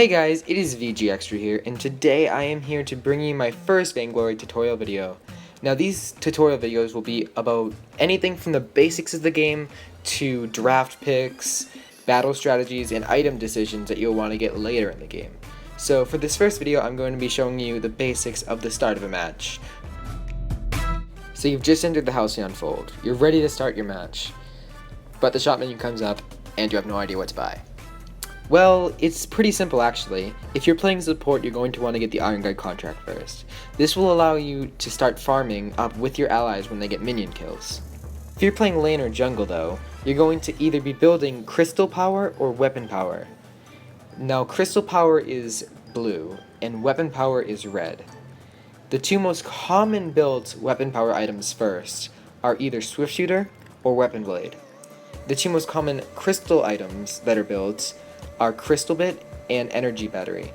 Hey guys, it is VG Extra here, and today I am here to bring you my first Vainglory tutorial video. Now these tutorial videos will be about anything from the basics of the game to draft picks, battle strategies, and item decisions that you'll want to get later in the game. So for this first video, I'm going to be showing you the basics of the start of a match. So you've just entered the house to unfold. You're ready to start your match, but the shop menu comes up and you have no idea what to buy. Well, it's pretty simple actually. If you're playing support, you're going to want to get the Iron Guard contract first. This will allow you to start farming up with your allies when they get minion kills. If you're playing lane or jungle though, you're going to either be building crystal power or weapon power. Now crystal power is blue and weapon power is red. The two most common built weapon power items first are either Swift Shooter or Weapon Blade. The two most common crystal items that are built are Crystal Bit and Energy Battery.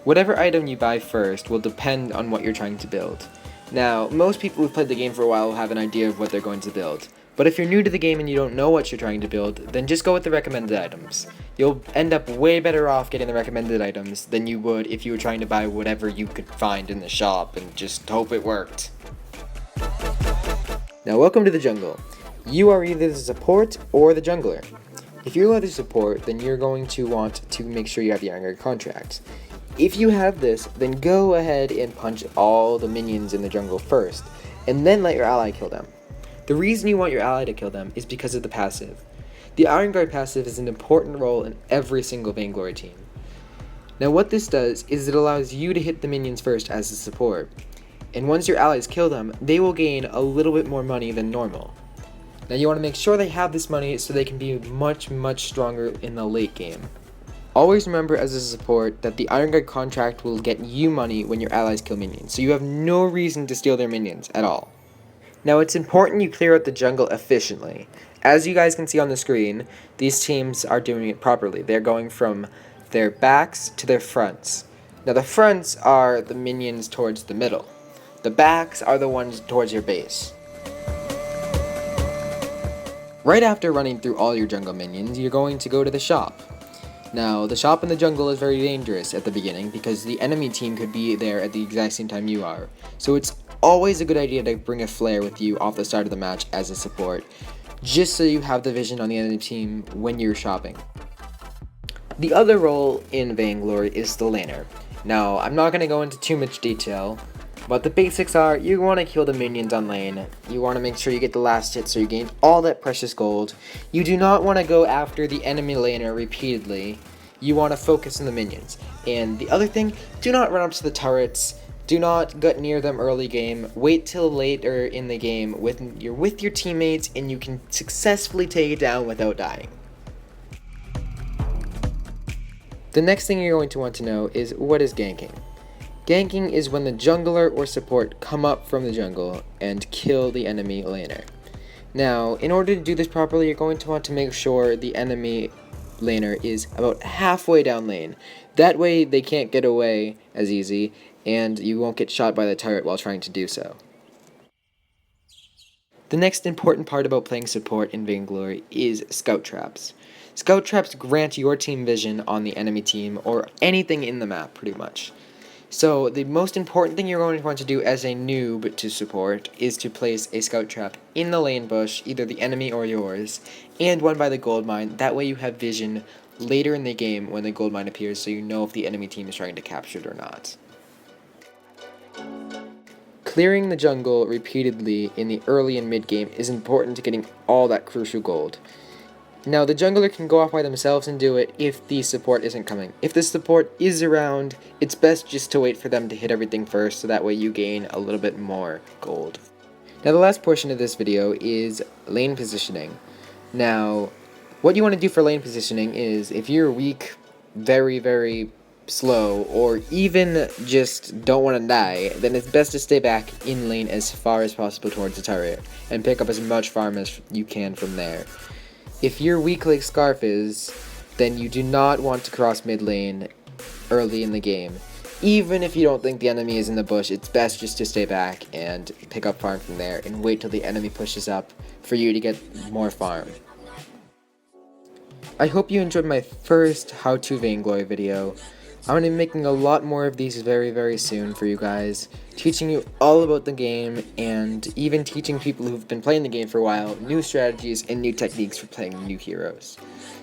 Whatever item you buy first will depend on what you're trying to build. Now, most people who've played the game for a while will have an idea of what they're going to build, but if you're new to the game and you don't know what you're trying to build, then just go with the recommended items. You'll end up way better off getting the recommended items than you would if you were trying to buy whatever you could find in the shop and just hope it worked. Now welcome to the jungle. You are either the support or the jungler. If you're the support, then you're going to want to make sure you have the Iron Guard contract. If you have this, then go ahead and punch all the minions in the jungle first, and then let your ally kill them. The reason you want your ally to kill them is because of the passive. The Iron Guard passive is an important role in every single Vainglory team. Now what this does is it allows you to hit the minions first as a support, and once your allies kill them, they will gain a little bit more money than normal. Now you want to make sure they have this money so they can be much stronger in the late game. Always remember as a support that the Iron Guard contract will get you money when your allies kill minions, so you have no reason to steal their minions at all. Now it's important you clear out the jungle efficiently. As you guys can see on the screen, these teams are doing it properly. They're going from their backs to their fronts. Now the fronts are the minions towards the middle. The backs are the ones towards your base. Right after running through all your jungle minions, you're going to go to the shop. Now, the shop in the jungle is very dangerous at the beginning because the enemy team could be there at the exact same time you are. So it's always a good idea to bring a flare with you off the start of the match as a support, just so you have the vision on the enemy team when you're shopping. The other role in Vainglory is the laner. Now, I'm not going to go into too much detail, but the basics are, you want to kill the minions on lane, you want to make sure you get the last hit so you gain all that precious gold. You do not want to go after the enemy laner repeatedly, you want to focus on the minions. And the other thing, do not run up to the turrets, do not get near them early game, wait till later in the game when you're with your teammates and you can successfully take it down without dying. The next thing you're going to want to know is, what is ganking? Ganking is when the jungler or support come up from the jungle and kill the enemy laner. Now, in order to do this properly, you're going to want to make sure the enemy laner is about halfway down lane. That way they can't get away as easy, and you won't get shot by the turret while trying to do so. The next important part about playing support in Vainglory is scout traps. Scout traps grant your team vision on the enemy team or anything in the map pretty much. So the most important thing you're going to want to do as a noob to support is to place a scout trap in the lane bush, either the enemy or yours, and one by the gold mine. That way you have vision later in the game when the gold mine appears, so you know if the enemy team is trying to capture it or not. Clearing the jungle repeatedly in the early and mid game is important to getting all that crucial gold. Now, the jungler can go off by themselves and do it if the support isn't coming. If the support is around, it's best just to wait for them to hit everything first, so that way you gain a little bit more gold. Now, the last portion of this video is lane positioning. Now, what you want to do for lane positioning is, if you're weak, very slow, or even just don't want to die, then it's best to stay back in lane as far as possible towards the turret, and pick up as much farm as you can from there. If you're weak like Scarf is, then you do not want to cross mid lane early in the game. Even if you don't think the enemy is in the bush, it's best just to stay back and pick up farm from there and wait till the enemy pushes up for you to get more farm. I hope you enjoyed my first How to Vainglory video. I'm going to be making a lot more of these very soon for you guys, teaching you all about the game, and even teaching people who've been playing the game for a while new strategies and new techniques for playing new heroes.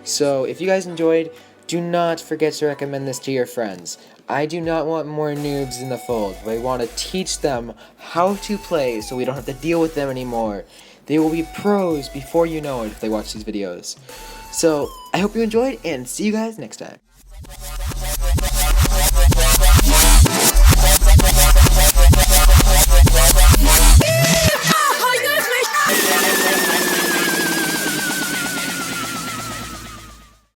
So if you guys enjoyed, do not forget to recommend this to your friends. I do not want more noobs in the fold. I want to teach them how to play so we don't have to deal with them anymore. They will be pros before you know it if they watch these videos. So I hope you enjoyed, and see you guys next time.